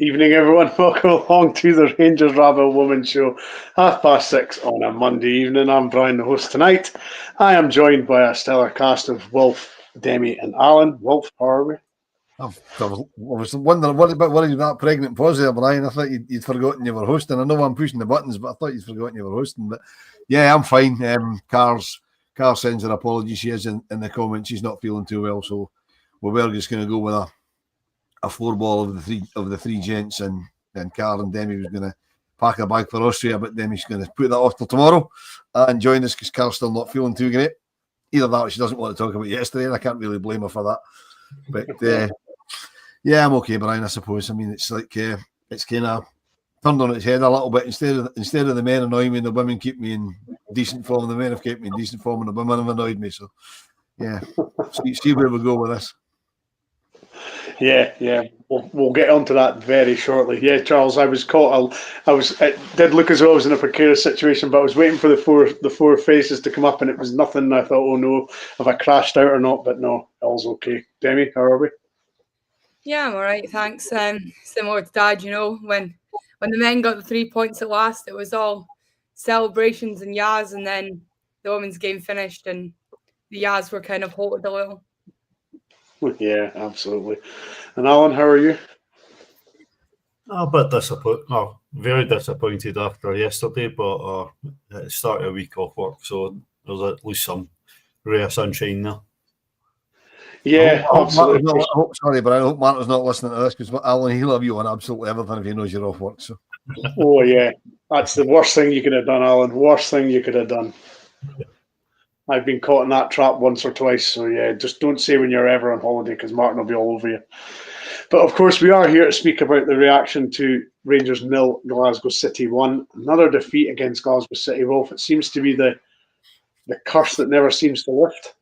Evening, everyone. Welcome along to the Rangers Rabbit Women Show, 6:30 on a Monday evening. I'm Brian, the host tonight. I am joined by a stellar cast of Wolf, Demi, and Alan. Wolf, how are we? I was wondering what about worrying that pregnant pause there, Brian. I thought you'd forgotten you were hosting. I know I'm pushing the buttons, but I thought you'd forgotten you were hosting. But yeah, I'm fine. Car sends her apologies. She is in the comments. She's not feeling too well, so we're just going to go with a four ball of the three gents, and then Car and Demi was going to pack a bag for Austria, but Demi's going to put that off till tomorrow and join us because Car's still not feeling too great. Either that or she doesn't want to talk about yesterday, and I can't really blame her for that. But yeah, I'm okay, Brian, I suppose. I mean, it's like it's kind of turned on its head a little bit. Instead of the men annoying me and the women keep me in decent form, the men have kept me in decent form and the women have annoyed me. So yeah, see where we go with this. Yeah, we'll get onto that very shortly. Yeah, Charles, I was caught. It did look as though I was in a precarious situation, but I was waiting for the four faces to come up, and it was nothing. I thought, oh no, have I crashed out or not? But no, all's okay. Demi, how are we? Yeah, I'm all right, thanks. Similar to Dad, when the men got the 3 points at last, it was all celebrations and yas, and then the women's game finished, and the yas were kind of halted a little. Yeah, absolutely. And Alan, how are you? A bit disappointed. No, very disappointed after yesterday, but it started a week off work, so there's at least some ray of sunshine there. Yeah, absolutely. Sorry, but I hope Martin's not listening to this because Alan, he'll have you on absolutely everything if he knows you're off work. So. Oh yeah, that's the worst thing you could have done, Alan. Worst thing you could have done. I've been caught in that trap once or twice, so yeah, just don't say when you're ever on holiday because Martin will be all over you. But of course, we are here to speak about the reaction to Rangers 0, Glasgow City 1. Another defeat against Glasgow City. Wolf, it seems to be the curse that never seems to lift.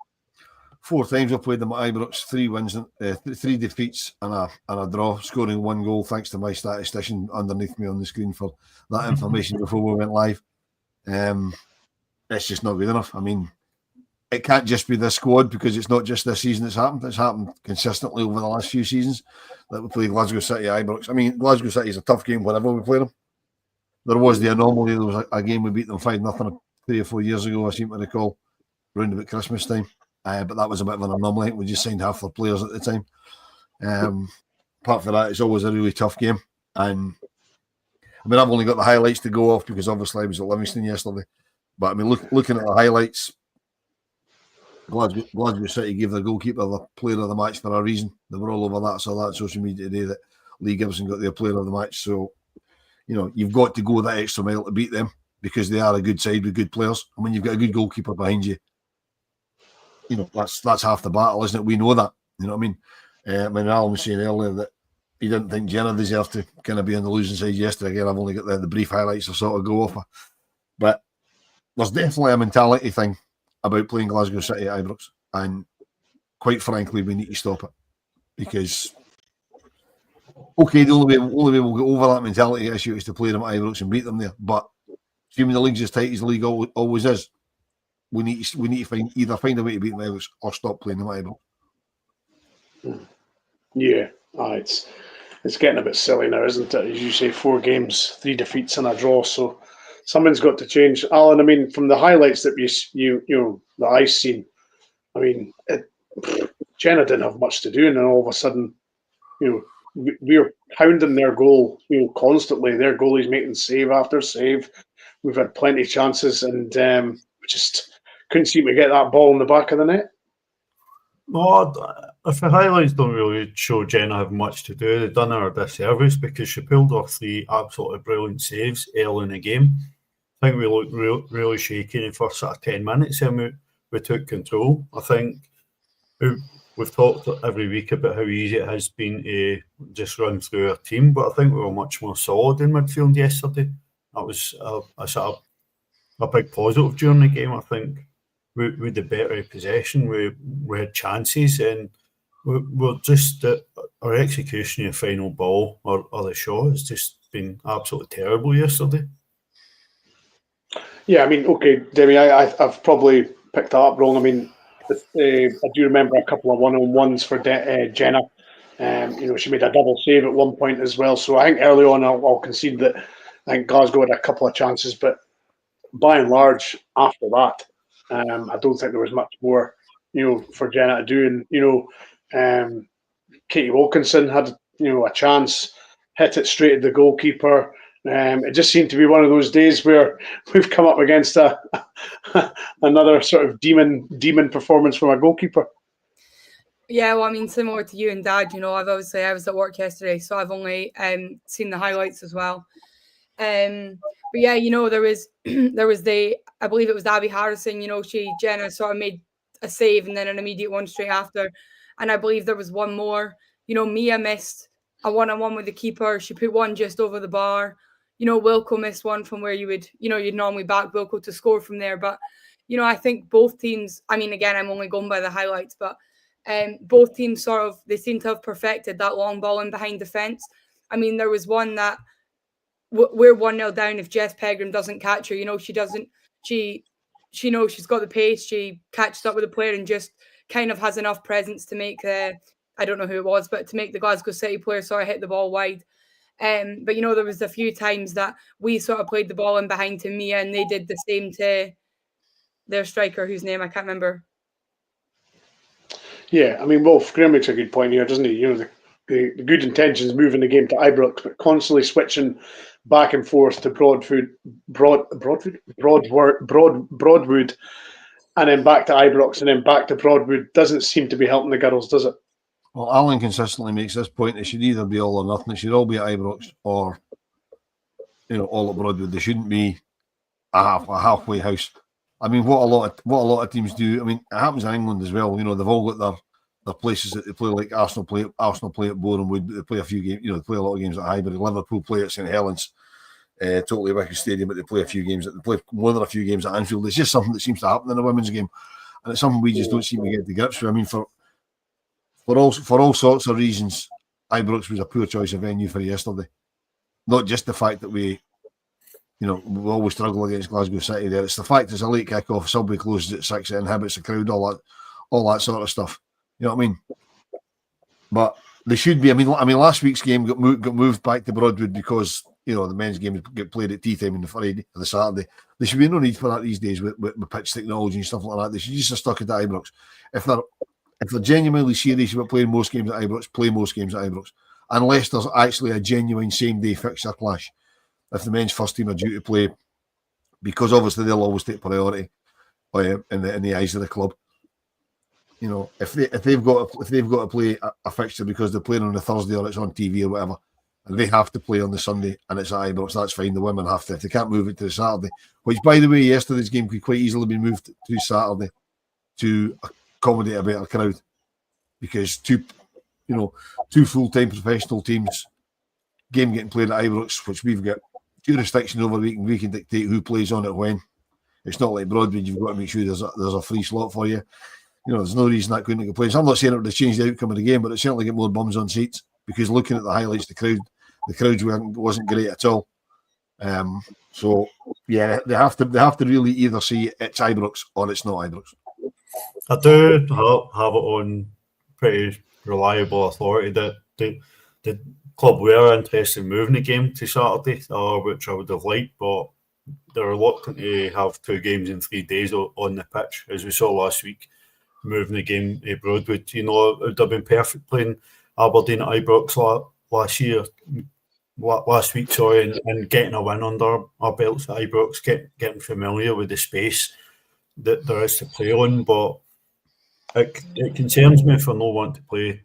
4 times I've played them at Ibrox, 3 wins, 3 defeats and a draw, scoring 1 goal thanks to my statistician underneath me on the screen for that information before we went live. It's just not good enough. I mean, it can't just be this squad because it's not just this season it's happened. It's happened consistently over the last few seasons that we played Glasgow City at Ibrox. I mean, Glasgow City is a tough game whenever we play them. There was the anomaly. There was a game we beat them 5-0 3 or 4 years ago, I seem to recall, around about Christmas time. But that was a bit of an anomaly. We just signed half their players at the time. Apart from that, it's always a really tough game. And I mean, I've only got the highlights to go off because obviously I was at Livingston yesterday. But I mean, looking at the highlights, Glasgow City gave their goalkeeper the player of the match for a reason. They were all over that. So that social media today that Lee Gibson got their player of the match. So, you've got to go that extra mile to beat them because they are a good side with good players. And when you've got a good goalkeeper behind you, that's half the battle, isn't it? We know that. You know what I mean? Alan was saying earlier that he didn't think Jenna deserved to kind of be on the losing side yesterday. Again, I've only got the brief highlights to sort of go off. But there's definitely a mentality thing about playing Glasgow City at Ibrox. And quite frankly, we need to stop it. Because, okay, the only way we'll get over that mentality issue is to play them at Ibrox and beat them there. But assuming the league's as tight as the league always is, we need to find a way to beat them at Ibrox or stop playing them at Ibrox. Yeah, it's getting a bit silly now, isn't it? As you say, 4 games, 3 defeats and a draw. So something's got to change. Alan, I mean, from the highlights that that I've seen, I mean, Jenna didn't have much to do, and then all of a sudden, we're hounding their goal, constantly. Their goalie's making save after save. We've had plenty of chances, and we just couldn't seem to get that ball in the back of the net. No, if the highlights don't really show Jenna have much to do, they've done her a disservice because she pulled off 3 absolutely brilliant saves early in the game. I think we looked really shaky in the first sort of 10 minutes and we took control. I think we've talked every week about how easy it has been to just run through our team, but I think we were much more solid in midfield yesterday. That was a sort of a big positive during the game. I think we had the better possession, we had chances, and we're just our execution of the final ball or the shot has just been absolutely terrible yesterday. Yeah, I mean, okay, Demi, I've probably picked that up wrong. I mean, I do remember a couple of one-on-ones for Jenna She made a double save at one point as well. So I think early on I'll concede that I think Glasgow had a couple of chances, but by and large, after that, I don't think there was much more, for Jenna to do. And Katie Wilkinson had, a chance, hit it straight at the goalkeeper. It just seemed to be one of those days where we've come up against another sort of demon performance from a goalkeeper. Yeah, well, I mean, similar to you and Dad, I was at work yesterday, so I've only seen the highlights as well. But yeah, there was I believe it was Abby Harrison. Jenna sort of made a save and then an immediate one straight after, and I believe there was one more. Mia missed a one-on-one with the keeper. She put one just over the bar. Wilco missed one from where you'd normally back Wilco to score from there. But I think both teams. I mean, again, I'm only going by the highlights, but. Both teams they seem to have perfected that long ball in behind defence. I mean, there was one that we're 1-0 down if Jess Pegram doesn't catch her. She knows she's got the pace. She catches up with the player and just kind of has enough presence to make I don't know who it was, but to make the Glasgow City player sort of hit the ball wide. But there was a few times that we sort of played the ball in behind to Mia and they did the same to their striker, whose name I can't remember. Yeah, I mean, Wolf, Graham makes a good point here, doesn't he? The good intentions moving the game to Ibrox, but constantly switching back and forth to Broadwood, and then back to Ibrox, and then back to Broadwood doesn't seem to be helping the girls, does it? Well, Alan consistently makes this point. It should either be all or nothing. It should all be at Ibrox or, all at Broadwood. There shouldn't be a halfway house. I mean, what a lot of teams do. I mean, it happens in England as well. They've all got their places that they play. Like Arsenal play at Bournemouth. They play a few games. They play a lot of games at Highbury. Liverpool play at St Helens, totally wicked stadium, but they play a few games. They play more than a few games at Anfield. It's just something that seems to happen in a women's game, and it's something we just don't seem to get to grips with. I mean, for all sorts of reasons, Ibrox was a poor choice of venue for yesterday. Not just the fact that we always struggle against Glasgow City there. It's the fact it's a late kick-off, Subway closes at 6, it inhibits the crowd, all that sort of stuff. You know what I mean? But they should be. I mean, last week's game got moved back to Broadwood because the men's game get played at tea time on the Friday or the Saturday. There should be no need for that these days with pitch technology and stuff like that. They should just have stuck it at Ibrox. If they're genuinely serious about playing most games at Ibrox, play most games at Ibrox, unless there's actually a genuine same-day fixture clash. If the men's first team are due to play, because obviously they'll always take priority in the eyes of the club. If they've got to play a fixture because they're playing on a Thursday or it's on TV or whatever, and they have to play on the Sunday and it's at Ibrox, that's fine. The women have to. If they can't move it to the Saturday, which by the way, yesterday's game could quite easily be moved to Saturday to accommodate a better crowd, because two full-time professional teams, game getting played at Ibrox, which we've got jurisdiction over, we can dictate who plays on it when. It's not like Broadwood, you've got to make sure there's a free slot for you. There's no reason that couldn't get played. So I'm not saying it would have changed the outcome of the game, but it certainly get more bums on seats, because looking at the highlights, the crowd wasn't great at all. So yeah, they have to really either see it's Ibrox or it's not Ibrox. I do have it on pretty reliable authority that the club were interested in moving the game to Saturday, which I would have liked, but they're reluctant to have 2 games in 3 days on the pitch, as we saw last week, moving the game to Broadwood. It would have been perfect playing Aberdeen at Ibrox last week, and getting a win under our belts at Ibrox, getting familiar with the space that there is to play on. But it concerns me for no wanting to play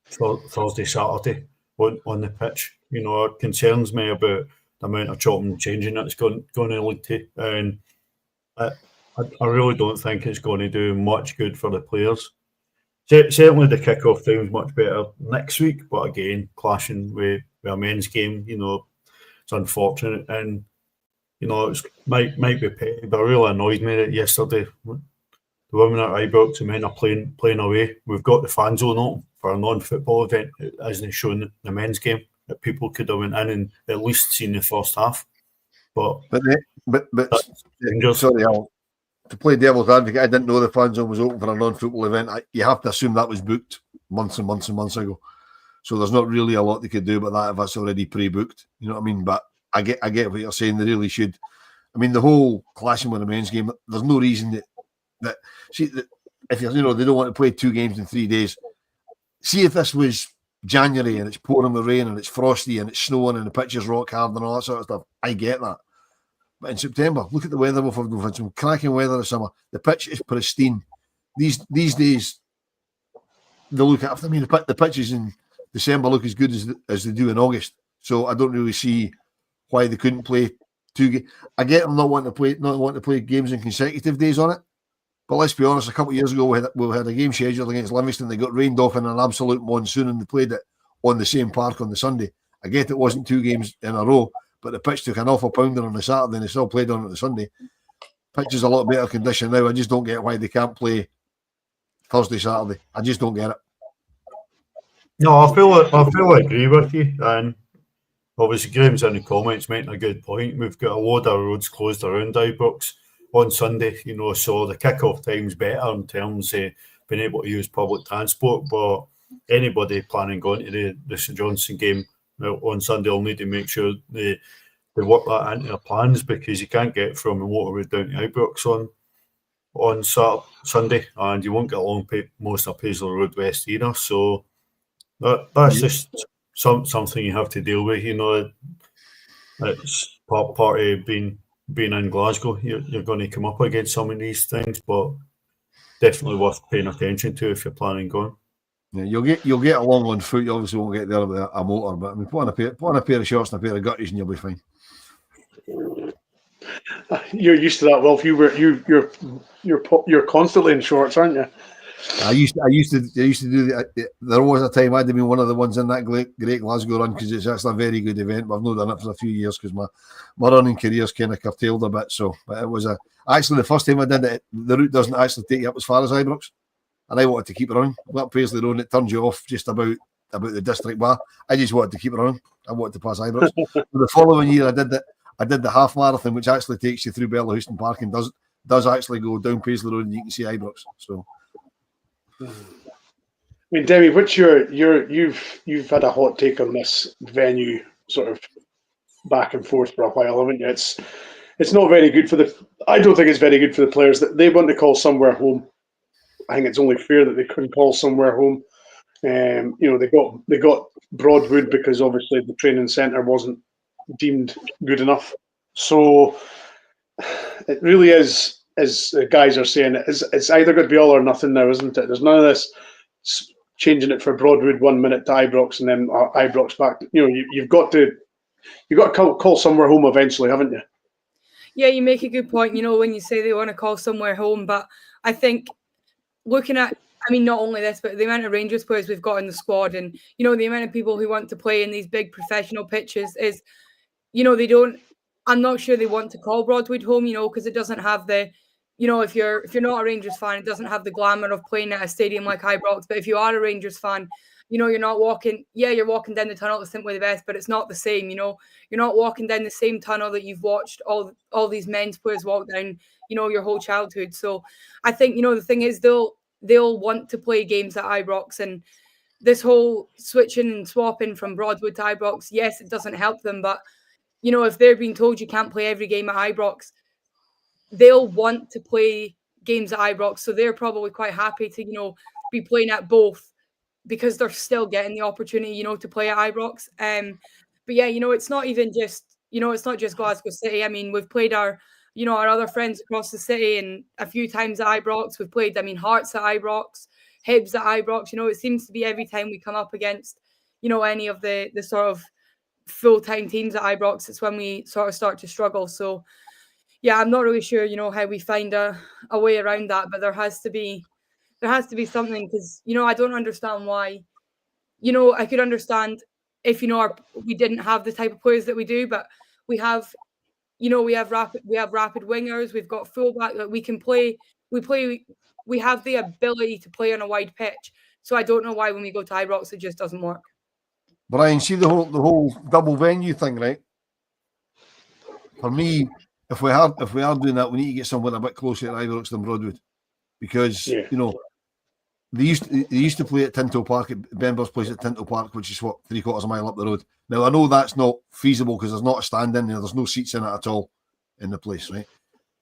Thursday, Saturday on the pitch. It concerns me about the amount of chopping and changing that's going to lead to, and I really don't think it's going to do much good for the players. Certainly the kick-off time's much better next week, but again, clashing with a men's game, it's unfortunate, and it might be petty, but it really annoyed me that yesterday the women at Ibrox and men are playing away. We've got the fan zone open for a non-football event, as they shown in the men's game, that people could have went in and at least seen the first half. But sorry, Al, to play devil's advocate, I didn't know the fan zone was open for a non-football event. You have to assume that was booked months and months and months ago. So there's not really a lot they could do about that if that's already pre-booked. You know what I mean? But I get what you're saying. They really should. I mean, the whole clashing with the men's game, there's no reason that if they don't want to play 2 games in 3 days. See if this was January and it's pouring with rain and it's frosty and it's snowing and the pitch is rock hard and all that sort of stuff. I get that. But in September, look at the weather. We've had some cracking weather this summer. The pitch is pristine. These days, they look after me. The pitches in December look as good as they do in August. So I don't really see why they couldn't play 2 games. I get them not wanting to play games in consecutive days on it. But let's be honest, a couple of years ago, we had a game scheduled against Livingston. They got rained off in an absolute monsoon and they played it on the same park on the Sunday. I get it wasn't 2 games in a row, but the pitch took an awful pounder on the Saturday and they still played on it the Sunday. Pitch is a lot better condition now. I just don't get why they can't play Thursday, Saturday. I just don't get it. No, I feel I agree with you. And obviously, Graham's in the comments making a good point. We've got a load of roads closed around Ibrox on Sunday, so the kick-off time's better in terms of being able to use public transport. But anybody planning going to the St Johnstone game on Sunday will need to make sure they work that into their plans, because you can't get from the motorway down to Ibrox on Sunday, and you won't get along most of Paisley Road West either. So that's just something you have to deal with. It's part of being in Glasgow. You're going to come up against some of these things, but definitely worth paying attention to if you're planning going. Yeah, you'll get along on foot. You obviously won't get there with a motor, but I mean, put on a pair of shorts and a pair of gutties, and you'll be fine. You're used to that, Wilf. You're constantly in shorts, aren't you? I used to do. There was a time I'd have been one of the ones in that great Glasgow run, because it's actually a very good event. But I've not done it for a few years because my running career's kind of curtailed a bit. So, but it was actually the first time I did it. The route doesn't actually take you up as far as Ibrox, and I wanted to keep it running. Up Paisley Road, and it turns you off just about the district bar. I just wanted to keep it running. I wanted to pass Ibrox. The following year, I did the half marathon, which actually takes you through Bellahouston Park and does actually go down Paisley Road, and you can see Ibrox. So. I mean, Demi, what's you've had a hot take on this venue sort of back and forth for a while, haven't you? It's not very good I don't think it's very good for the players that they want to call somewhere home. I think it's only fair that they couldn't call somewhere home. They got Broadwood because obviously the training centre wasn't deemed good enough. So it really is, as the guys are saying, it's either going to be all or nothing now, isn't it? There's none of this changing it for Broadwood 1 minute to Ibrox and then Ibrox back. You've got to call somewhere home eventually, haven't you? Yeah, you make a good point, when you say they want to call somewhere home. But I think looking at, not only this, but the amount of Rangers players we've got in the squad and, the amount of people who want to play in these big professional pitches is, I'm not sure they want to call Broadwood home, because it doesn't have the, if you're not a Rangers fan, it doesn't have the glamour of playing at a stadium like Ibrox. But if you are a Rangers fan, you're not walking. Yeah, you're walking down the tunnel to Simply the Best, but it's not the same. You're not walking down the same tunnel that you've watched all these men's players walk down. Your whole childhood. So I think the thing is they'll want to play games at Ibrox, and this whole switching and swapping from Broadwood to Ibrox, yes, it doesn't help them, but if they're being told you can't play every game at Ibrox, they'll want to play games at Ibrox. So they're probably quite happy to, be playing at both because they're still getting the opportunity, to play at Ibrox. But yeah, it's not even just, it's not just Glasgow City. I mean, we've played our other friends across the city and a few times at Ibrox. We've played, Hearts at Ibrox, Hibs at Ibrox. It seems to be every time we come up against, any of the sort of full-time teams at Ibrox, it's when we sort of start to struggle. So yeah, I'm not really sure how we find a way around that, but there has to be something, because I don't understand why. I could understand if we didn't have the type of players that we do, but we have rapid wingers, we've got fullback that we can play. We have the ability to play on a wide pitch. So I don't know why when we go to Ibrox it just doesn't work. Brian, see the whole double venue thing, right? For me, if we are doing that, we need to get someone a bit closer to Ibrox than Broadwood, because they used to play at Tinto Park, at Benbur's place at Tinto Park, which is what, 3/4 mile up the road. Now I know that's not feasible because there's not a stand in there, there's no seats in it at all in the place, right?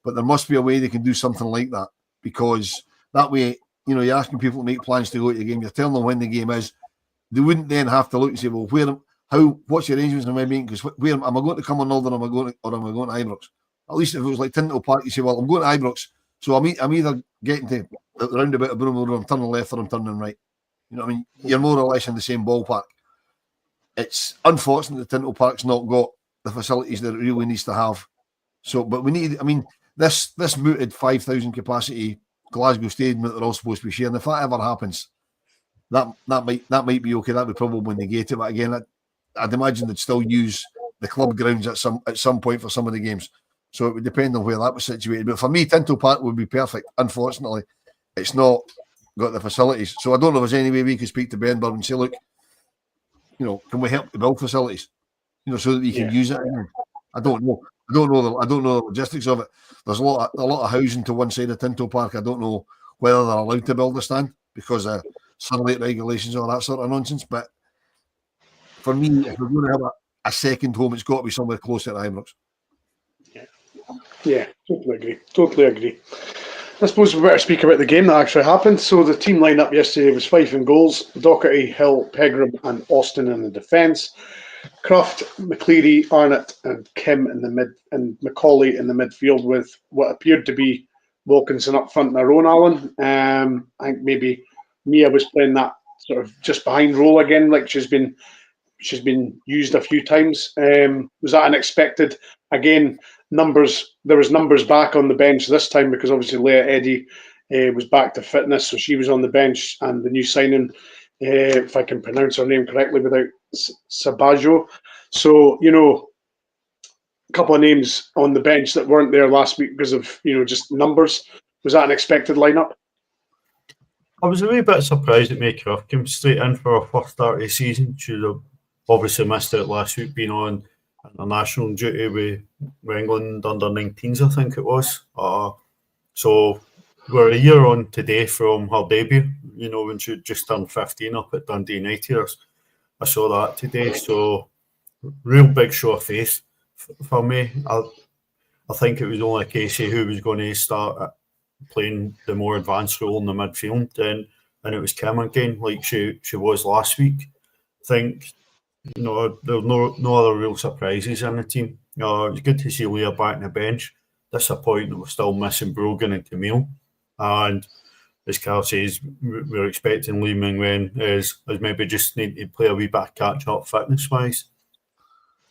But there must be a way they can do something like that, because that way, you know, you're asking people to make plans to go to the game, you're telling them when the game is. They wouldn't then have to look and say, well, what's the arrangements am I making? Because where am I going to come on Northern, am I going to Ibrox? At least if it was like Tinto Park, you say, well, I'm going to Ibrox, so I'm either getting to the roundabout of Broomhill Road, I'm turning left or I'm turning right. You know what I mean? You're more or less in the same ballpark. It's unfortunate that Tinto Park's not got the facilities that it really needs to have. So, but we need, I mean, this mooted 5,000 capacity Glasgow Stadium that they're all supposed to be sharing, if that ever happens, that might be okay. That would probably negate it. But again, I'd imagine they'd still use the club grounds at some point for some of the games. So it would depend on where that was situated. But for me, Tinto Park would be perfect. Unfortunately, it's not got the facilities. So I don't know if there's any way we could speak to Benburn and say, look, you know, can we help to build facilities? You know, so that you can use it. I don't know. I don't know the logistics of it. There's a lot of housing to one side of Tinto Park. I don't know whether they're allowed to build a stand because of sunlight regulations or that sort of nonsense. But for me, if we're going to have a second home, it's got to be somewhere closer to Ibrox. Yeah, totally agree. I suppose we better speak about the game that actually happened. So the team lineup yesterday was Fife in goals, Docherty, Hill, Pegram and Austin in the defence, Croft, McCleary, Arnott and Kim in the mid, and Macaulay in the midfield, with what appeared to be Wilkinson up front in their own, Alan. I think maybe Mia was playing that sort of just behind role again, like she's been used a few times. Was that unexpected? Again, there was numbers back on the bench this time because obviously Leah Eddy was back to fitness, so she was on the bench, and the new signing, if I can pronounce her name correctly without Sabajo. So, you know, a couple of names on the bench that weren't there last week because of, you know, just numbers. Was that an expected lineup? I was a wee bit surprised that May Croft came straight in for her first start of the season. She'd have obviously missed out last week, being on international duty with England under 19s, I think it was. So we're a year on today from her debut, you know, when she just turned 15 up at Dundee United. I saw that today. So real big show of faith for me. I think it was only Casey who was going to start playing the more advanced role in the midfield, and it was Kim again, like she was last week. I think, you know, there were no other real surprises in the team. It was good to see Leah back on the bench. Disappointing that we're still missing Brogan and Camille. And as Carl says, we're expecting Lee Ming-Wen is maybe just need to play a wee bit of catch-up fitness-wise.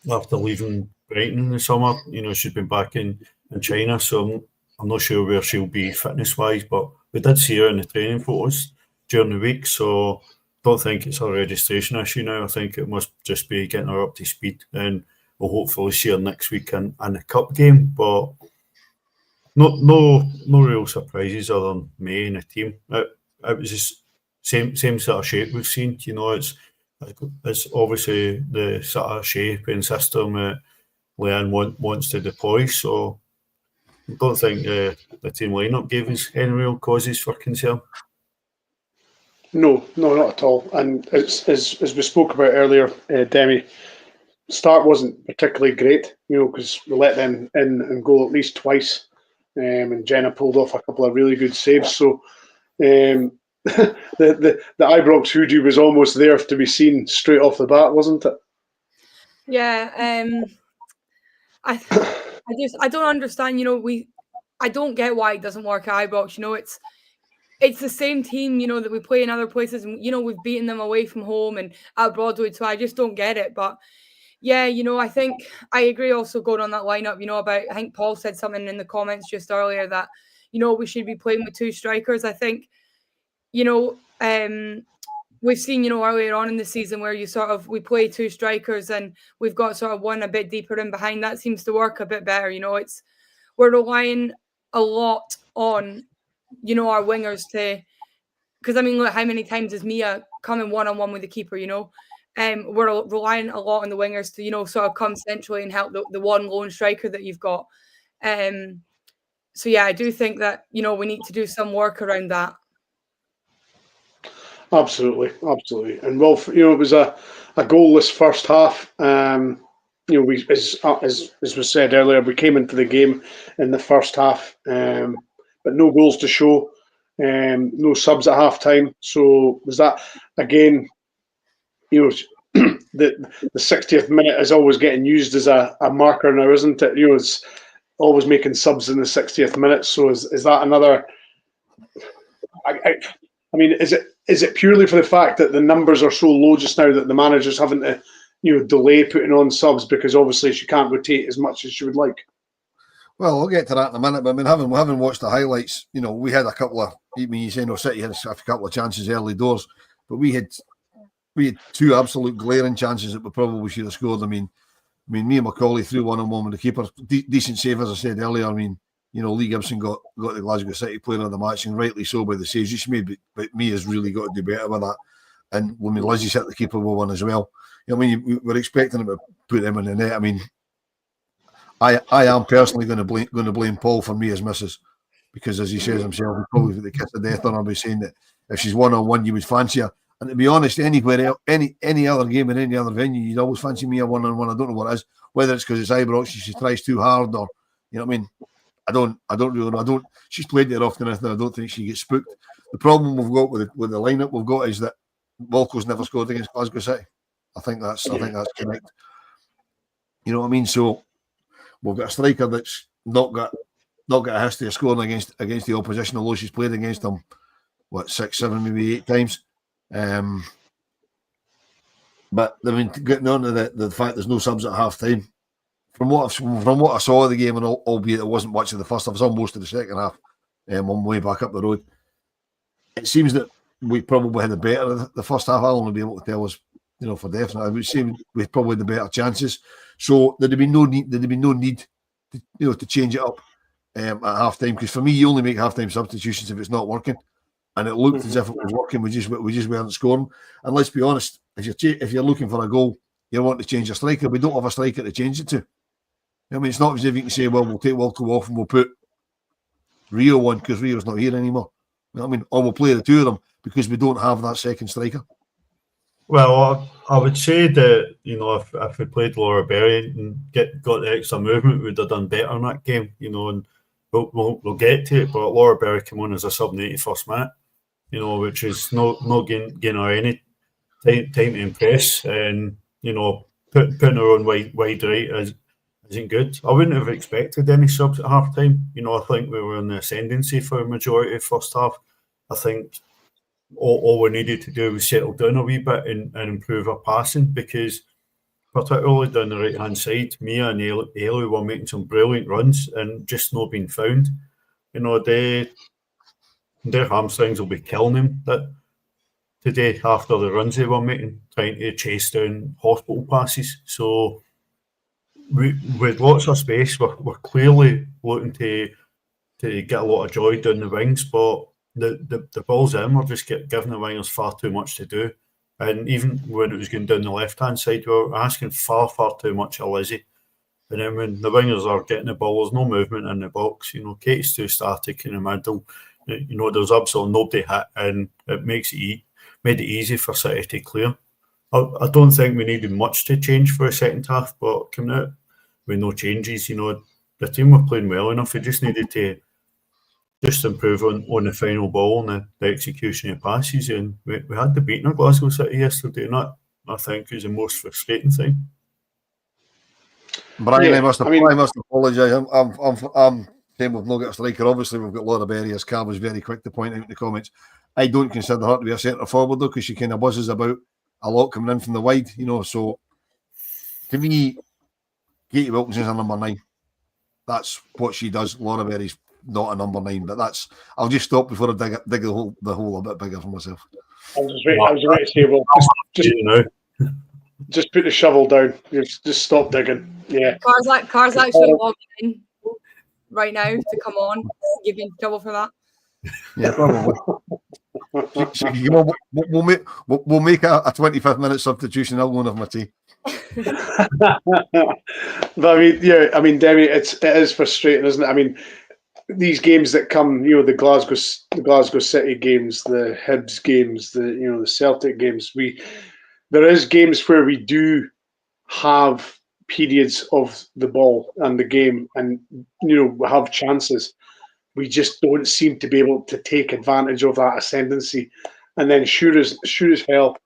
After leaving Brighton in the summer, you know, she's been back in China, so I'm not sure where she'll be fitness-wise, but we did see her in the training photos during the week, so don't think it's a registration issue now. I think it must just be getting her up to speed, and we'll hopefully see her next week in the cup game. But no real surprises other than May in the team. It was just same sort of shape we've seen. You know, it's obviously the sort of shape and system that Leanne wants to deploy. So I don't think the team lineup gave us any real causes for concern. No, not at all. And as we spoke about earlier, Demi, start wasn't particularly great, you know, because we let them in and goal at least twice, and Jenna pulled off a couple of really good saves. So the Ibrox hoodoo was almost there to be seen straight off the bat, wasn't it? Yeah, I don't understand. You know, I don't get why it doesn't work at Ibrox. You know, it's the same team, you know, that we play in other places, and you know, we've beaten them away from home and at Broadwood. So I just don't get it. But yeah, you know, I think I agree. Also, going on that lineup, you know, I think Paul said something in the comments just earlier that, you know, we should be playing with two strikers. I think, you know, we've seen, you know, earlier on in the season where we play two strikers and we've got sort of one a bit deeper in behind. That seems to work a bit better. You know, we're relying a lot on, you know, our wingers because I mean, look, how many times is Mia coming one-on-one with the keeper, you know? We're relying a lot on the wingers to, you know, sort of come centrally and help the one lone striker that you've got. So yeah, I do think that, you know, we need to do some work around that. Absolutely. And well, it was a goalless first half. We as was said earlier, we came into the game in the first half, but no goals to show, no subs at half time. So was that again? The 60th minute is always getting used as a marker now, isn't it? It's always making subs in the 60th minute. So is that another? I mean, is it purely for the fact that the numbers are so low just now that the manager's having to, delay putting on subs because obviously she can't rotate as much as she would like? Well, we'll get to that in a minute. But I mean, having watched the highlights, we had a couple of. You say City had a couple of chances early doors, but we had two absolute glaring chances that we probably should have scored. I mean, me and Macaulay threw one-on-one with the keeper. Decent save, as I said earlier. I mean, Lee Gibson got the Glasgow City player of the match, and rightly so by the saves she made. But me has really got to do better with that. And when Lizzie's hit the keeper with one as well. We're expecting him to put them in the net. I mean, I am personally going to blame Paul for me as missus, because as he says himself, he probably put the kiss of death on her by saying that if she's 1-on-1, you would fancy her. And to be honest, anywhere else, any other game in any other venue, you'd always fancy me a 1-on-1. I don't know what it is, whether it's because it's Ibrox, she tries too hard, or I mean. I don't really know. She's played there often enough that I don't think she gets spooked. The problem we've got with the lineup we've got is that Walco's never scored against Glasgow City. I think that's correct. You know what I mean? So we've got a striker that's not got a history of scoring against the opposition, although she's played against them 6, 7, maybe 8 times. But I mean, getting on to the fact there's no subs at half time. From what I saw of the game, and albeit it wasn't much of the first half, it was almost to the second half, on the way back up the road, it seems that we probably had the better of the first half. I'll only be able to tell us, for definite. It would seem we had probably the better chances. So there'd be no need to change it up at half time, because for me, you only make half time substitutions if it's not working, and it looked as if it was working. We just weren't scoring. And let's be honest, if you're looking for a goal, you want to change a striker. We don't have a striker to change it to. I mean, it's not as if you can say, well, we'll take Walco off and we'll put Rio on because Rio's not here anymore. You know what I mean? Or we'll play the two of them because we don't have that second striker. Well, I would say that, if we played Laura Berry and got the extra movement, we'd have done better in that game, and we'll get to it. But Laura Berry came on as a sub in the 81st minute, which is not getting her any time to impress. And, putting her on wide right isn't good. I wouldn't have expected any subs at half time. I think we were in the ascendancy for a majority of first half. I think all we needed to do was settle down a wee bit and improve our passing, because particularly down the right hand side, Mia and Ailey were making some brilliant runs and just not being found. Their hamstrings will be killing them today after the runs they were making, trying to chase down hospital passes. So with lots of space, we're clearly looking to get a lot of joy down the wings, but the balls in, we're just giving the wingers far too much to do. And even when it was going down the left-hand side, we were asking far, far too much of Lizzie. And then when the wingers are getting the ball, there's no movement in the box. Katie's too static in the middle. There's absolutely nobody hit, and it made it easy for City to clear. I don't think we needed much to change for a second half, but coming out with no changes, the team were playing well enough. We just needed to just improve on the final ball and the execution of passes, and we had the beating of Glasgow City yesterday, and that, I think, is the most frustrating thing. Brian, I must apologise. I'm saying we've not got a striker. Obviously, we've got Laura Berry, as Carl was very quick to point out in the comments. I don't consider her to be a centre forward, though, because she kind of buzzes about a lot coming in from the wide, So to me, Katie Wilkinson's a number 9. That's what she does. Laura Berry's not a number 9, but I'll just stop before I dig the hole a bit bigger for myself. I was ready to say, well, just put the shovel down. Just stop digging. Yeah. Car's actually logging in right now to come on. Give you trouble for that. Yeah, probably. We'll make a 25th minute substitution. I'll go and have my tea. But I mean, Demi, it is frustrating, isn't it? I mean, these games that come, the Glasgow City games, the Hibs games, the Celtic games. There is games where we do have periods of the ball and the game, and have chances. We just don't seem to be able to take advantage of that ascendancy. And then sure as hell,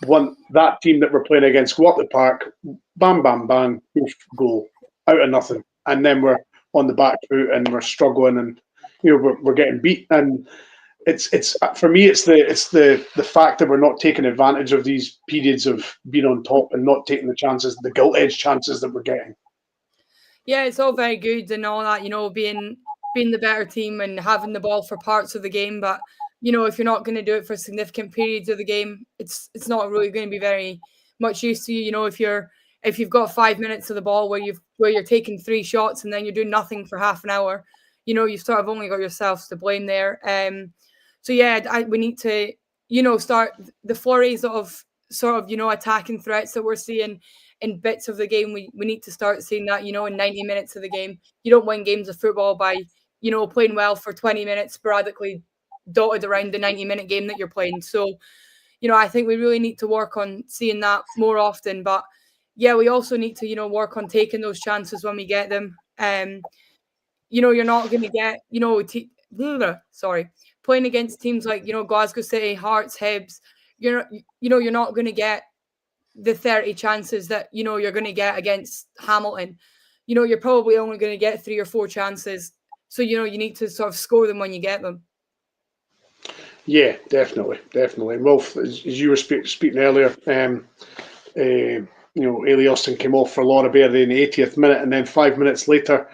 that team that we're playing against go up the park, bam, bam, bam, oof, goal, out of nothing, and then we're on the back foot and we're struggling, and we're getting beat. And it's for me, it's the fact that we're not taking advantage of these periods of being on top and not taking the chances, the gilt edge chances that we're getting. Yeah, it's all very good and all that, being the better team and having the ball for parts of the game, but if you're not going to do it for significant periods of the game, it's not really going to be very much use to you. If you've got 5 minutes of the ball where you're taking 3 shots and then you're doing nothing for half an hour, you've sort of only got yourselves to blame there. So yeah, we need to start the flurries of sort of attacking threats that we're seeing in bits of the game. We need to start seeing that in 90 minutes of the game. You don't win games of football by playing well for 20 minutes sporadically dotted around the 90-minute game that you're playing. So, I think we really need to work on seeing that more often. But yeah, we also need to, work on taking those chances when we get them. You're not going to get, playing against teams like, Glasgow City, Hearts, Hibs, you're not going to get the 30 chances that, you're going to get against Hamilton. You're probably only going to get 3 or 4 chances. So, you need to sort of score them when you get them. Yeah, definitely. Well, as you were speaking earlier, Ailey Austin came off for Laura Baird in the 80th minute, and then 5 minutes later,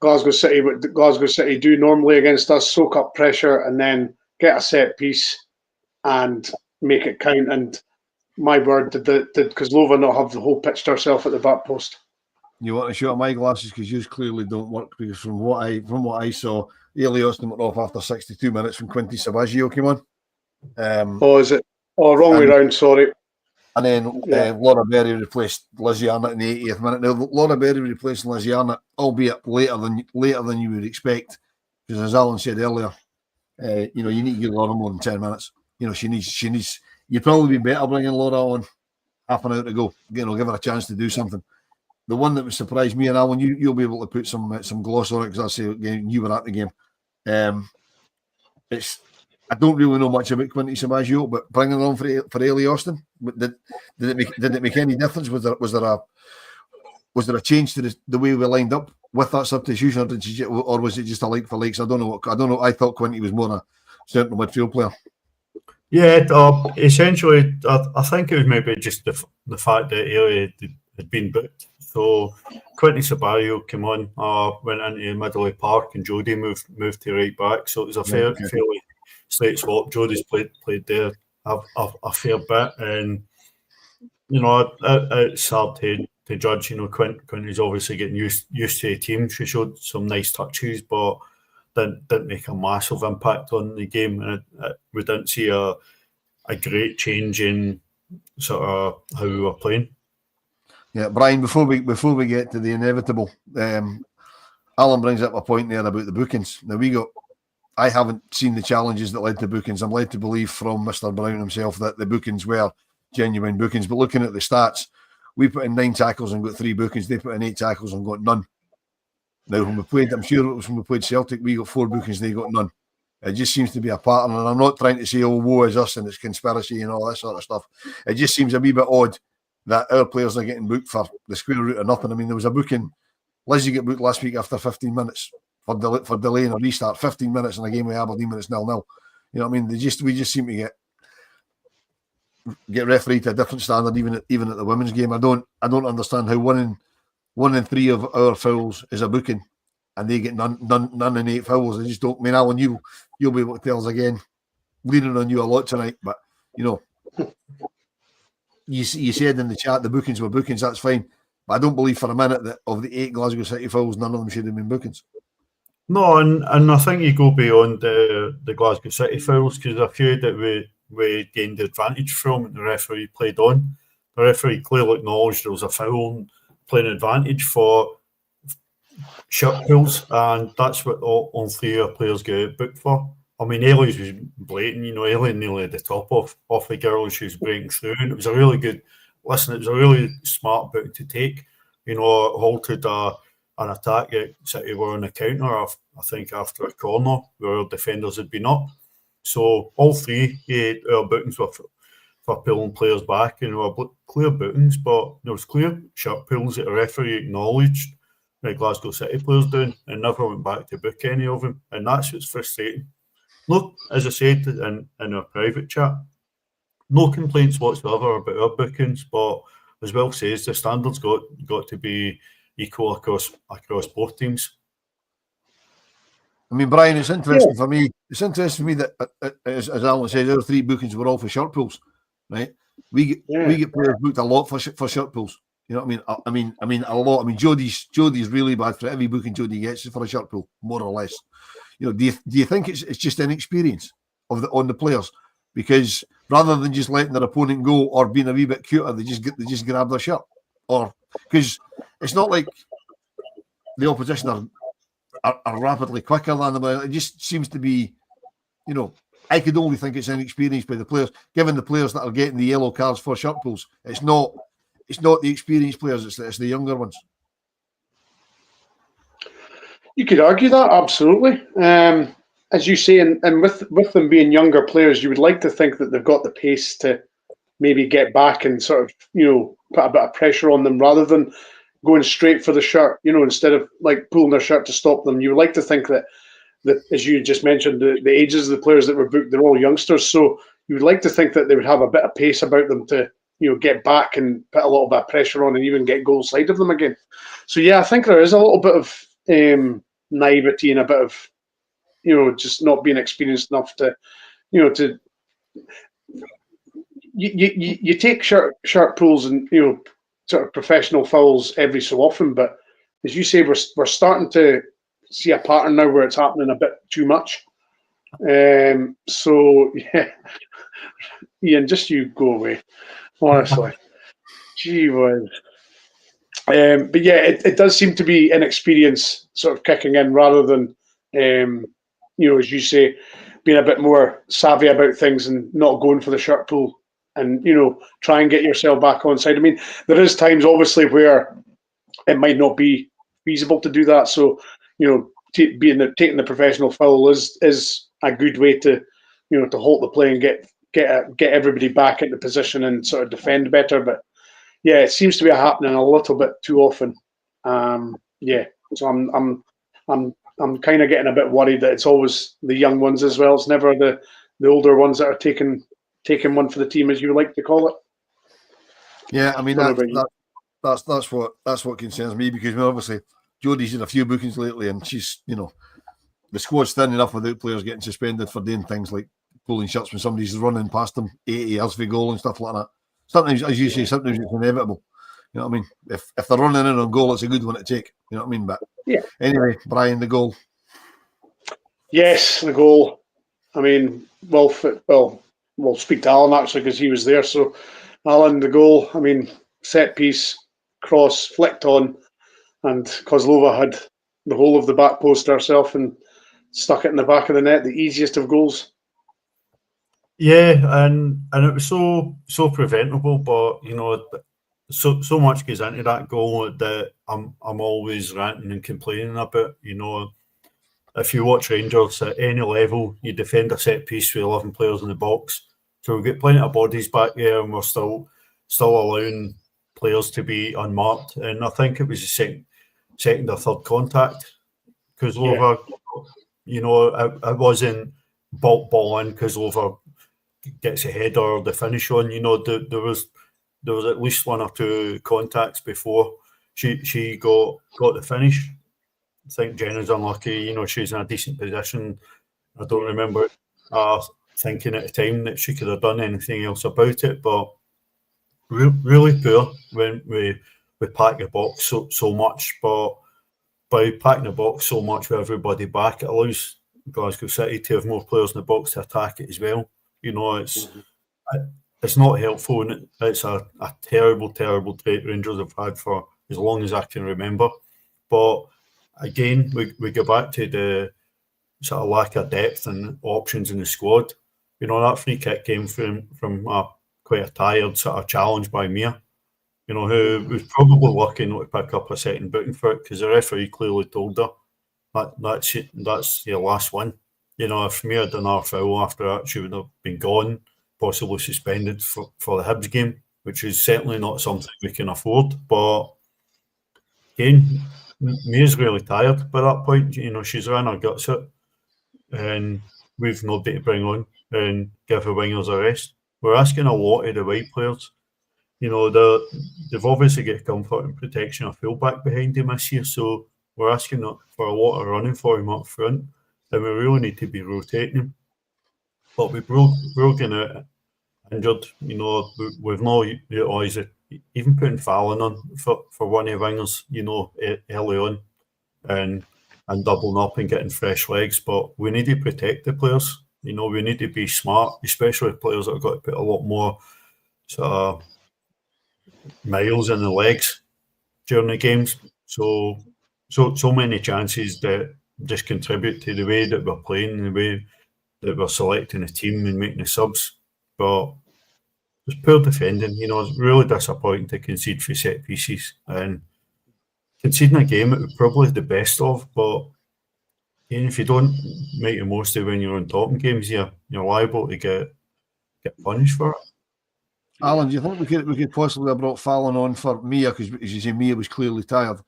Glasgow City do normally against us, soak up pressure and then get a set piece and make it count. And my word, did Kozlova not have the whole pitch to herself at the back post? You want to show my glasses because you clearly don't work, because from what I saw, Ailey Austin went off after 62 minutes when Quinty Sabaggio came on. Is it? Oh, wrong way round, sorry. And then Laura Berry replaced Lizzie Arnott in the 80th minute. Now, Laura Berry replacing Lizzie Arnott, albeit later than you would expect, because as Alan said earlier, you need to give Laura more than 10 minutes. She needs. You'd probably be better bringing Laura on half an hour to go. Give her a chance to do something. The one that would surprise me, and Alan, you'll be able to put some gloss on it, because I say you were at the game. I don't really know much about Quinty Sabaggio, but bringing it on for Ailey Austin, did it make any difference? Was there a change to the way we lined up with that substitution, or was it just a like for likes? I don't know. I thought Quinty was more a central midfield player. Yeah, essentially, I think it was maybe just the fact that Ailey had been booked. So Quinty Sabaggio came on, went into Middley Park, and Jodie moved to right back. So it was a fairly straight swap. Jodie's played there a fair bit, and it's hard to judge. Quinty's obviously getting used to the team. She showed some nice touches, but didn't make a massive impact on the game, and we didn't see a great change in sort of how we were playing. Yeah, Brian, before we get to the inevitable, Alan brings up a point there about the bookings. Now I haven't seen the challenges that led to bookings. I'm led to believe from Mr. Brown himself that the bookings were genuine bookings. But looking at the stats, we put in 9 tackles and got 3 bookings. They put in 8 tackles and got none. Now, when we played, I'm sure it was when we played Celtic, we got 4 bookings, they got none. It just seems to be a pattern, and I'm not trying to say, woe is us and it's conspiracy and all that sort of stuff. It just seems a wee bit odd that our players are getting booked for the square root of nothing. I mean, there was a booking. Lizzie got booked last week after 15 minutes for delaying a restart. 15 minutes in a game with Aberdeen when it's 0-0. You know what I mean? We just seem to get refereed to a different standard, even at the women's game. I don't understand how one in 3 of our fouls is a booking, and they get none in 8 fouls. I just don't. I mean, Alan, you'll be able to tell us again. Leaning on you a lot tonight, but You said in the chat the bookings were bookings, that's fine. But I don't believe for a minute that of the 8 Glasgow City fouls, none of them should have been bookings. No, and I think you go beyond the Glasgow City fouls, because a few that we gained the advantage from and the referee played on. The referee clearly acknowledged there was a foul and playing advantage for shirt pulls, and that's what all three of our players get booked for. I mean, Ellie's was blatant, Ellie nearly at the top off the girl, and she was breaking through, and it was a really good, it was a really smart book to take. It halted an attack at City were on the counter, I think, after a corner where our defenders had been up. So all three our bookings were for pulling players back, and there were clear bookings, but there was clear shirt pulls that the referee acknowledged the Glasgow City players doing and never went back to book any of them, and that's what's frustrating. Look, as I said in our private chat, no complaints whatsoever about our bookings, but as Will says, the standards got to be equal across both teams. I mean, Brian, it's interesting for me. It's interesting for me that, as Alan says, our three bookings were all for shirt pulls, right? We get players booked a lot for shirt pulls. You know what I mean? I mean a lot. I mean, Jodie's really bad for every booking Jodie gets is for a shirt pull, more or less. Do you think it's just inexperience on the players? Because rather than just letting their opponent go or being a wee bit cuter, they just grab their shirt, or because it's not like the opposition are rapidly quicker than them. It just seems to be, I could only think it's inexperience by the players. Given the players that are getting the yellow cards for shirt pulls, it's not the experienced players, it's the younger ones. You could argue that, absolutely. As you say, and with them being younger players, you would like to think that they've got the pace to maybe get back and sort of, put a bit of pressure on them rather than going straight for the shirt, instead of like pulling their shirt to stop them. You would like to think that, as you just mentioned, the ages of the players that were booked, they're all youngsters. So you would like to think that they would have a bit of pace about them to, get back and put a little bit of pressure on and even get goal side of them again. So, yeah, I think there is a little bit of naivety and a bit of, just not being experienced enough to, you take shirt pulls and, sort of professional fouls every so often. But as you say, we're starting to see a pattern now where it's happening a bit too much. So, yeah, Ian, just you go away. Honestly, gee whiz. But yeah, it does seem to be inexperience sort of kicking in rather than, as you say, being a bit more savvy about things and not going for the shirt pull and, try and get yourself back on side. I mean, there is times obviously where it might not be feasible to do that. So, taking the professional foul is a good way to, to halt the play and get everybody back into position and sort of defend better. But yeah, it seems to be happening a little bit too often. So I'm kind of getting a bit worried that it's always the young ones as well. It's never the older ones that are taking one for the team, as you like to call it. Yeah, I mean that's what concerns me, because obviously Jodie's in a few bookings lately, and she's the squad's thin enough without players getting suspended for doing things like pulling shirts when somebody's running past them 80 yards for goal and stuff like that. Sometimes, as you say, sometimes it's inevitable. You know what I mean? If they're running in on goal, it's a good one to take. You know what I mean? But yeah. Anyway, Brian, the goal. Yes, the goal. I mean, we'll speak to Alan actually because he was there. So, Alan, the goal. I mean, set piece, cross, flicked on, and Kozlova had the whole of the back post herself and stuck it in the back of the net. The easiest of goals. Yeah, and it was so preventable, but so much goes into that goal that I'm always ranting and complaining about. If you watch Rangers at any level, you defend a set piece with 11 players in the box. So we get plenty of bodies back there, and we're still allowing players to be unmarked. And I think it was the second or third contact. Kozlova, it wasn't ball in. Kozlova gets a header or the finish on. There was at least one or two contacts before she got the finish. I think Jenna's unlucky. She's in a decent position. I don't remember thinking at the time that she could have done anything else about it, but really poor when we pack the box so much. But by packing the box so much with everybody back, it allows Glasgow City to have more players in the box to attack it as well. It's not helpful, and it's a terrible trait Rangers have had for as long as I can remember. But again, we go back to the sort of lack of depth and options in the squad. You know, that free kick came from quite a tired sort of challenge by Mia, you know, who was probably lucky not to pick up a second booking for it, because the referee clearly told her that's your last one. You know, if Mia had done our foul after that, she would have been gone, possibly suspended for the Hibs game, which is certainly not something we can afford. But again, Mia's really tired by that point. You know, she's ran her guts out, and we've nobody to bring on and give the wingers a rest. We're asking a lot of the wide players. You know, they've obviously got comfort and protection of fullback behind him this year, so we're asking for a lot of running for him up front, and we really need to be rotating him. But we broken out injured. You know, we've not utilised it. Even putting Fallon on for one of the wingers, you know, early on, and doubling up and getting fresh legs. But we need to protect the players. You know, we need to be smart, especially players that have got to put a lot more sort of miles in the legs during the games. So many chances that just contribute to the way that we're playing, the way that we're selecting the team and making the subs. But it's poor defending. You know, it's really disappointing to concede for set pieces, and conceding a game it was probably the best of, but if you don't make the most of it when you're on top in games, you're liable to get punished for it. Alan, do you think we could possibly have brought Fallon on for Mia, because as you say, Mia was clearly tired,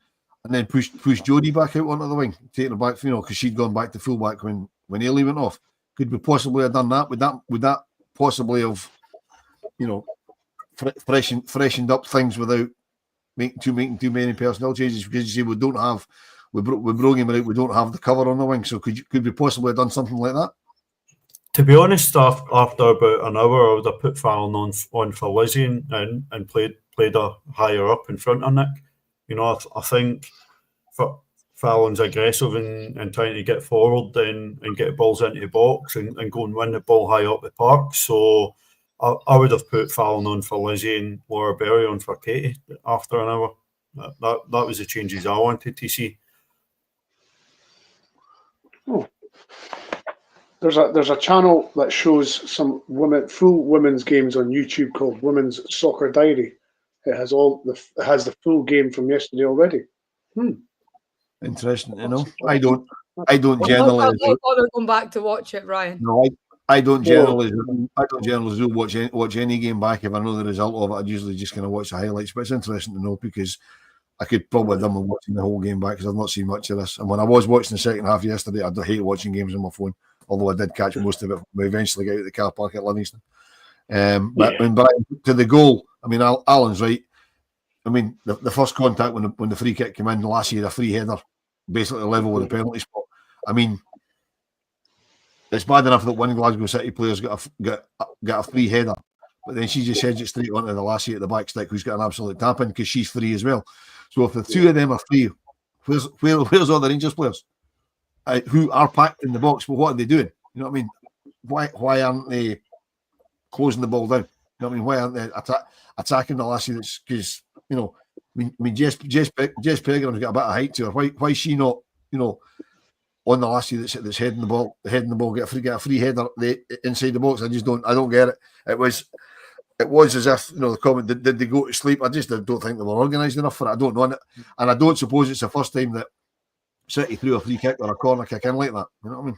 and then push Jodie back out onto the wing, taking her back, you know, because she'd gone back to fullback when Ailey went off? Could we possibly have done that? Would that possibly have, you know, freshened up things without making too many personnel changes? Because you see, we broke him out, we don't have the cover on the wing. So could we possibly have done something like that? To be honest, after about an hour, I would have put Fallon on for Lizzie and played her higher up in front of Nick. You know, I think Fallon's aggressive and trying to get forward and get balls into the box and go and win the ball high up the park. So I would have put Fallon on for Lizzie and Laura Berry on for Katie after an hour. That was the changes I wanted to see. Oh. There's a channel that shows some full women's games on YouTube called Women's Soccer Diary. It has the full game from yesterday already. Interesting, you know. I don't generally. I'm not bothered going back to watch it, Ryan. No, I don't generally watch any game back if I know the result of it. I'd usually just kind of watch the highlights. But it's interesting to know, because I could probably have done with watching the whole game back, because I've not seen much of this. And when I was watching the second half yesterday, I hate watching games on my phone, although I did catch most of it. We eventually got out of the car park at Livingston. But to the goal, I mean, Alan's right. I mean, the first contact when the free kick came in last year, a free header, basically level with the penalty spot. I mean, it's bad enough that one Glasgow City player's got a free header, but then she just heads it straight onto the lassie at the back stick, who's got an absolute tap in, because she's free as well. So if the two of them are free, where's all the Rangers players who are packed in the box? Well, what are they doing? You know what I mean? Why aren't they closing the ball down? You know what I mean? Why aren't they attacking the lassie? That's because, you know, I mean, Jess Peregrine's got a bit of height to her. Why is she not, you know, on the lassie that's heading the ball, get a free header inside the box? I don't get it. It was as if, you know, the comment, did they go to sleep? I just don't think they were organised enough for it. I don't know, and I don't suppose it's the first time that City threw a free kick or a corner kick in like that. You know what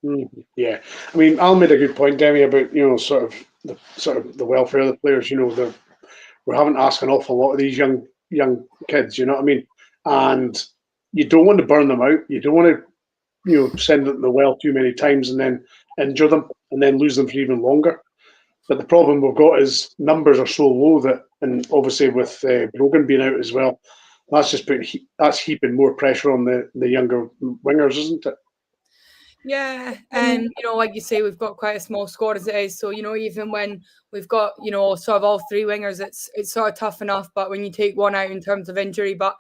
I mean? Yeah, I mean, Al made a good point, Demi, about, you know, sort of the welfare of the players. You know, we're having to ask an awful lot of these young kids. You know what I mean? And you don't want to burn them out. You don't want to, you know, send them to the well too many times and then injure them and then lose them for even longer. But the problem we've got is numbers are so low that, and obviously with Brogan being out as well, that's heaping more pressure on the younger wingers, isn't it? Yeah, and you know, like you say, we've got quite a small squad as it is. So, you know, even when we've got, you know, sort of all three wingers, it's sort of tough enough. But when you take one out in terms of injury, but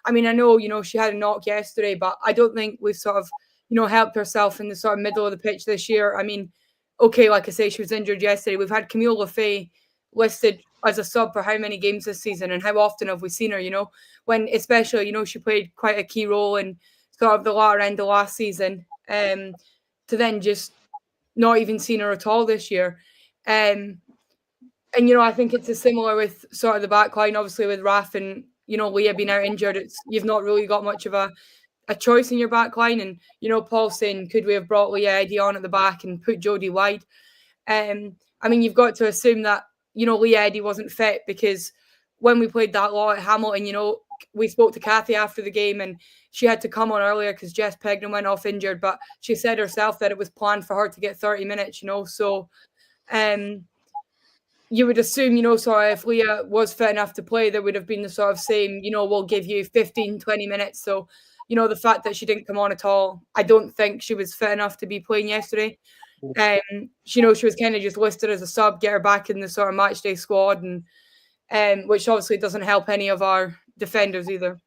I mean, I know, you know, she had a knock yesterday, but I don't think we've sort of, you know, helped herself in the sort of middle of the pitch this year. I mean, okay, like I say, she was injured yesterday. We've had Camille Lefay listed as a sub for how many games this season, and how often have we seen her, when especially, she played quite a key role in sort of the latter end of last season, to then just not even seen her at all this year. And, I think it's similar with sort of the back line, obviously with Raf and, Leah being out injured. You've not really got much of a choice in your back line. And, Paul's saying, could we have brought Leah Eddy on at the back and put Jodie wide? You've got to assume that, Leah Eddy wasn't fit, because when we played that lot at Hamilton, we spoke to Kathy after the game and she had to come on earlier because Jess Pegnan went off injured, but she said herself that it was planned for her to get 30 minutes, so you would assume, sort of if Leah was fit enough to play, there would have been the sort of same, we'll give you 15, 20 minutes. So, the fact that she didn't come on at all, I don't think she was fit enough to be playing yesterday. She was kind of just listed as a sub, get her back in the sort of match day squad, and which obviously doesn't help any of our defenders either.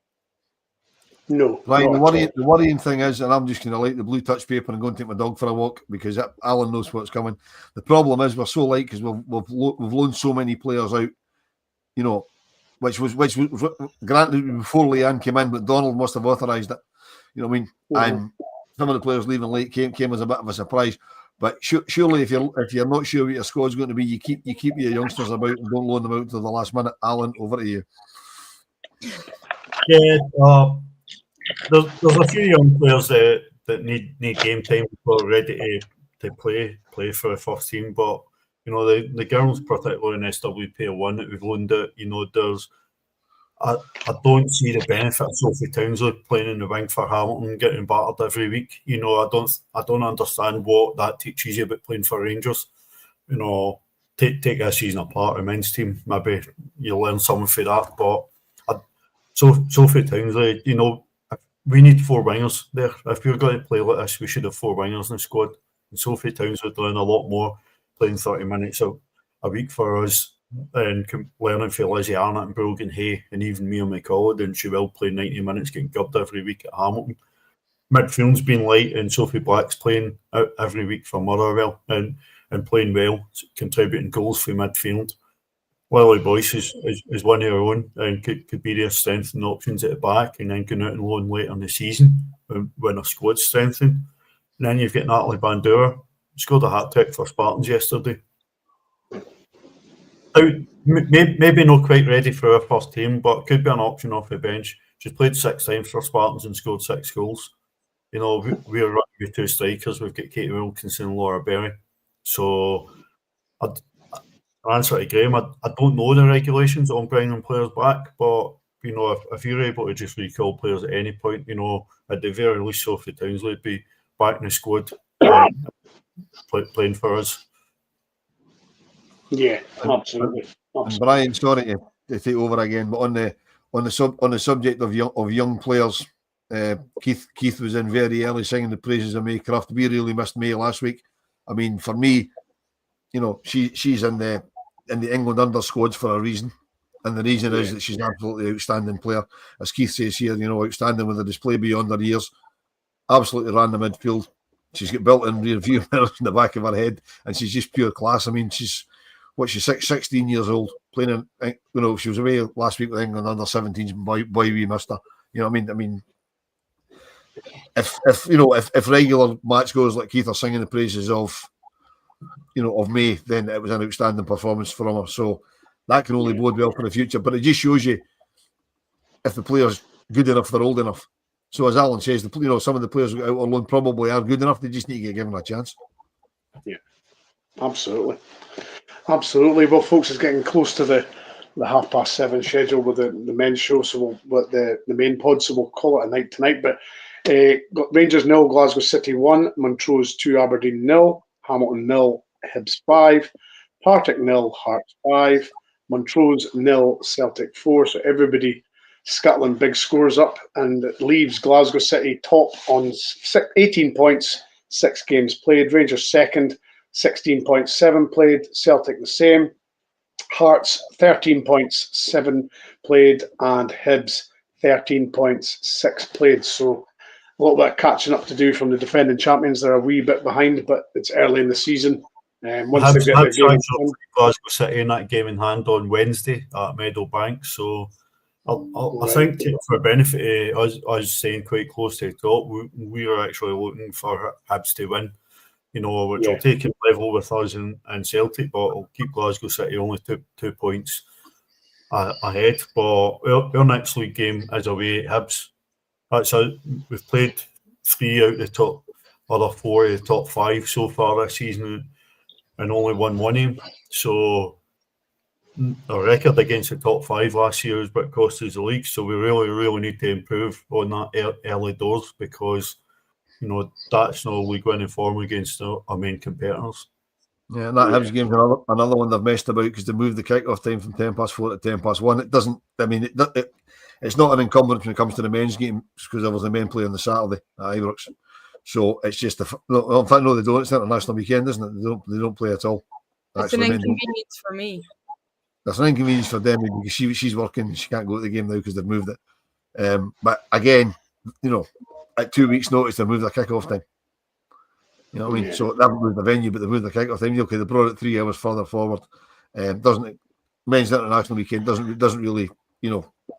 No. Right, the worrying thing is, and I'm just going to light the blue touch paper and go and take my dog for a walk because Alan knows what's coming. The problem is we're so light because we've loaned so many players out, which was granted before Leanne came in, but Donald must have authorised it. You know what I mean? Mm-hmm. And some of the players leaving late came as a bit of a surprise. But surely, if you're not sure what your squad's going to be, you keep your youngsters about and don't loan them out until the last minute. Alan, over to you. Yeah, there's a few young players that need game time before ready to play for the first team. But the girls, particularly in SWPL1 that we've loaned out, there's I don't see the benefit of Sophie Townsley playing in the wing for Hamilton, getting battered every week. I don't understand what that teaches you about playing for Rangers. Take a season apart, a men's team, maybe you learn something for that. But Sophie Townsley, we need 4 wingers there. If we're going to play like this, we should have 4 wingers in the squad. And Sophie Townsley doing a lot more, playing 30 minutes a week for us, and learning for Lizzie Arnott and Brogan Hay and even Mia McCullough, and she will play 90 minutes, getting gubbed every week at Hamilton. Midfield's been light, and Sophie Black's playing out every week for Motherwell and playing well, contributing goals for midfield. Lily Boyce is one of her own and could be their strengthening options at the back, and then going out and loan later in the season when her squad's strengthened. And then you've got Natalie Bandura, scored a hat-trick for Spartans yesterday. Maybe not quite ready for our first team, but could be an option off the bench. She's played 6 times for Spartans and scored 6 goals. We're running with 2 strikers. We've got Katie Wilkinson and Laura Berry. So, answer to Graham, I don't know the regulations on bringing players back, but if you're able to just recall players at any point, at the very least, Sophie Townsley would be back in the squad playing for us. Yeah, absolutely. And Brian, sorry to take over again, but on the subject of young players, Keith was in very early singing the praises of May Craft. We really missed May last week. I mean, for me, she's in the England under squads for a reason, and the reason is that she's an absolutely outstanding player. As Keith says here, outstanding with a display beyond her years. Absolutely ran the midfield. She's got built-in rear view mirrors in the back of her head, and she's just pure class. I mean, she's 16 years old, playing in, she was away last week with England under 17s, boy we missed her. I mean, if regular match goes like Keith are singing the praises of May, then it was an outstanding performance from her. So that can only bode well for the future. But it just shows you if the player's good enough, they're old enough. So as Alan says, some of the players out on loan probably are good enough. They just need to get given a chance. Yeah, absolutely. Well, folks, it's getting close to the 7:30 schedule with the men's show, so the main pod, so we'll call it a night tonight. But Rangers 0, Glasgow City 1, Montrose 2, Aberdeen 0, Hamilton 0, Hibs 5, Partick 0, Hearts 5, Montrose 0, Celtic 4. So everybody Scotland big scores up, and it leaves Glasgow City top on 18 points, 6 games played. Rangers second, 16.7 played. Celtic the same. Hearts 13 points, 7 played, and Hibs 13 points, 6 played. So a little bit of catching up to do from the defending champions. They're a wee bit behind, but it's early in the season. Once they get their Hibs game. actually Glasgow City in that game in hand on Wednesday at Meadowbank. So I think for the benefit of us staying quite close to the top, we are actually looking for Hibs to win. Which will take him level with us and Celtic, but it'll keep Glasgow City only 2 points ahead. But our next league game is away at Hibs. We've played 3 out of the top, other 4 of the top 5 so far this season, and only won 1 game. So our record against the top 5 last year was what cost us the league. So we really, really need to improve on that early doors, because that's no league winning form against our main competitors. Yeah, and that Hibs game's another one they've messed about, because they moved the kick-off time from 4:10 to 1:10. It doesn't. I mean, it's not an encumbrance when it comes to the men's game, because there was the men play on the Saturday at Ibrox. So it's just in fact, no, they don't. It's international weekend, isn't it? They don't play at all. It's an inconvenience for me. That's an inconvenience for Demi, because she's working. She can't go to the game now because they've moved it. But again, at 2 weeks' notice, they moved the kick-off time. You know what I mean? So they haven't moved the venue, but they moved the kick-off time. Okay, they brought it 3 hours further forward. Men's international weekend doesn't really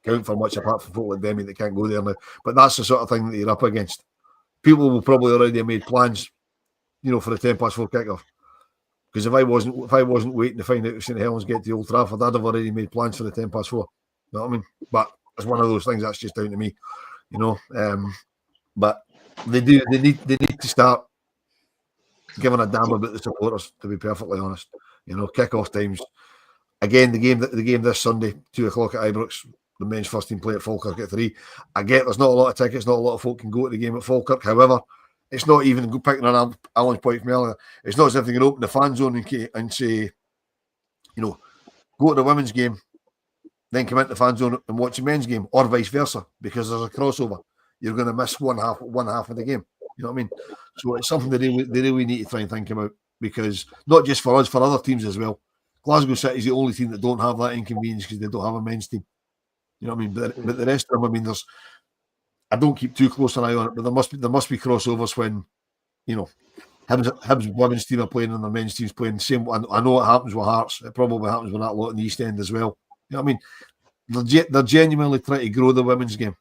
count for much, apart from folk like Demi that can't go there now. But that's the sort of thing that you're up against. People will probably already have made plans, for the 4:10 kick-off. Because if I wasn't waiting to find out if St Helens get to Old Trafford, I'd have already made plans for the 4:10. You know what I mean? But it's one of those things that's just down to me, But they need to start giving a damn about the supporters, to be perfectly honest. Kick-off times. Again, the game this Sunday, 2:00 at Ibrox. The men's first team play at Falkirk at 3. I get there's not a lot of tickets, not a lot of folk can go to the game at Falkirk. However, it's not even picking on Alan's point from earlier. It's not as if they can open the fan zone and say, go to the women's game, then come into the fan zone and watch the men's game, or vice versa, because there's a crossover. You're going to miss one half of the game. You know what I mean? So it's something they really need to try and think about, because not just for us, for other teams as well. Glasgow City is the only team that don't have that inconvenience, because they don't have a men's team. You know what I mean? But the rest of them, I mean, I don't keep too close an eye on it, but there must be crossovers when, Hibs women's team are playing and the men's team's playing the same. I know it happens with Hearts. It probably happens with that lot in the East End as well. You know what I mean? They're genuinely trying to grow the women's game.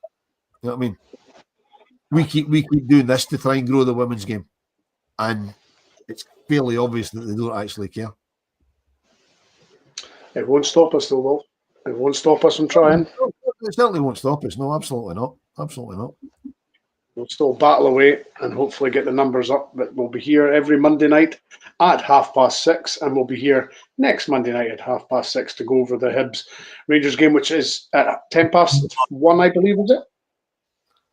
You know what I mean? We keep doing this to try and grow the women's game, and it's fairly obvious that they don't actually care. It won't stop us, though, Will. It won't stop us from trying. It certainly won't stop us. No, absolutely not. Absolutely not. We'll still battle away and hopefully get the numbers up. But we'll be here every Monday night at 6:30, and we'll be here next Monday night at 6:30 to go over the Hibs Rangers game, which is at 1:10, I believe, is it?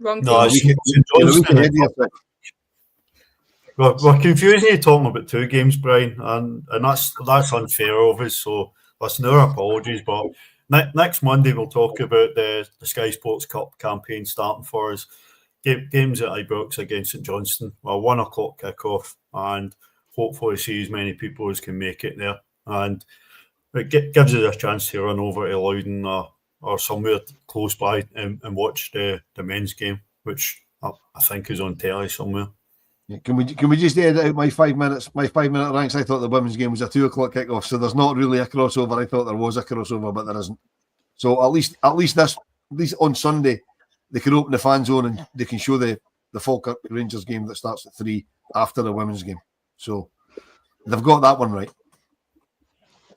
Wrong. No, we're confusing you talking about 2 games, Brian, and that's unfair of us. So listen, our apologies, but next Monday we'll talk about the Sky Sports Cup campaign starting for us. Games at Ibrox against St Johnstone, 1:00 kick-off, and hopefully see as many people as can make it there. And it gives us a chance to run over to Loudon or somewhere close by and watch the men's game, which I think is on telly somewhere. Yeah, can we just edit out my 5 minutes? My 5-minute ranks. I thought the women's game was a 2:00 kick-off, so there's not really a crossover. I thought there was a crossover, but there isn't. So at least on Sunday, they can open the fan zone and they can show the Falkirk Rangers game that starts at 3 after the women's game. So they've got that one right.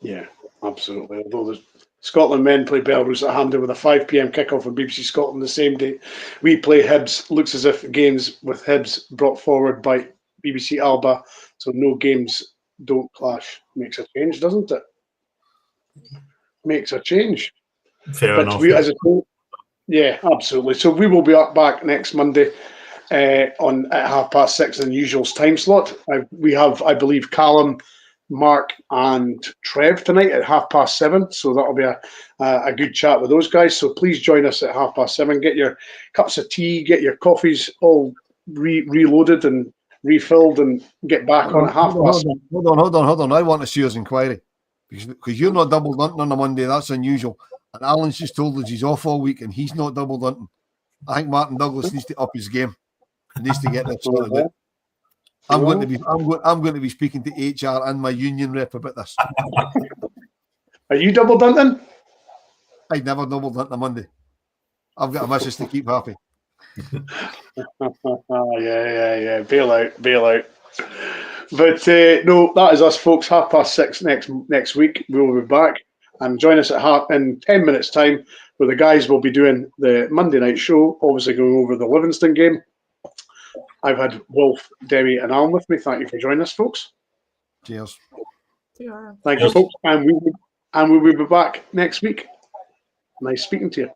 Yeah, absolutely. Although the Scotland men play Belarus at Hampden with a 5 p.m. kickoff on BBC Scotland the same day. We play Hibs. Looks as if games with Hibs brought forward by BBC Alba, so no games don't clash. Makes a change, doesn't it? Makes a change. Fair enough. Yeah, absolutely. So we will be back next Monday at 6:30 in the usual time slot. We have, I believe, Callum, Mark and Trev tonight at 7:30. So that'll be a good chat with those guys. So please join us at 7:30. Get your cups of tea, get your coffees all reloaded and refilled, and get back on at 7:30. Hold on. I want a serious inquiry, because you're not double dunting on a Monday. That's unusual. And Alan's just told us he's off all week and he's not double dunting. I think Martin Douglas needs to up his game. He needs to get this sorted out. I'm going to be speaking to HR and my union rep about this. Are you double dunting? I never double dunt on Monday. I've got a missus to keep happy. Yeah. Bail out. But no, that is us, folks. 6:30 next week. We will be back, and join us in 10 minutes' time, where the guys will be doing the Monday night show. Obviously, going over the Livingston game. I've had Wolf, Demi, and Alan with me. Thank you for joining us, folks. Cheers. Yeah. Thank you, folks, and we will be back next week. Nice speaking to you.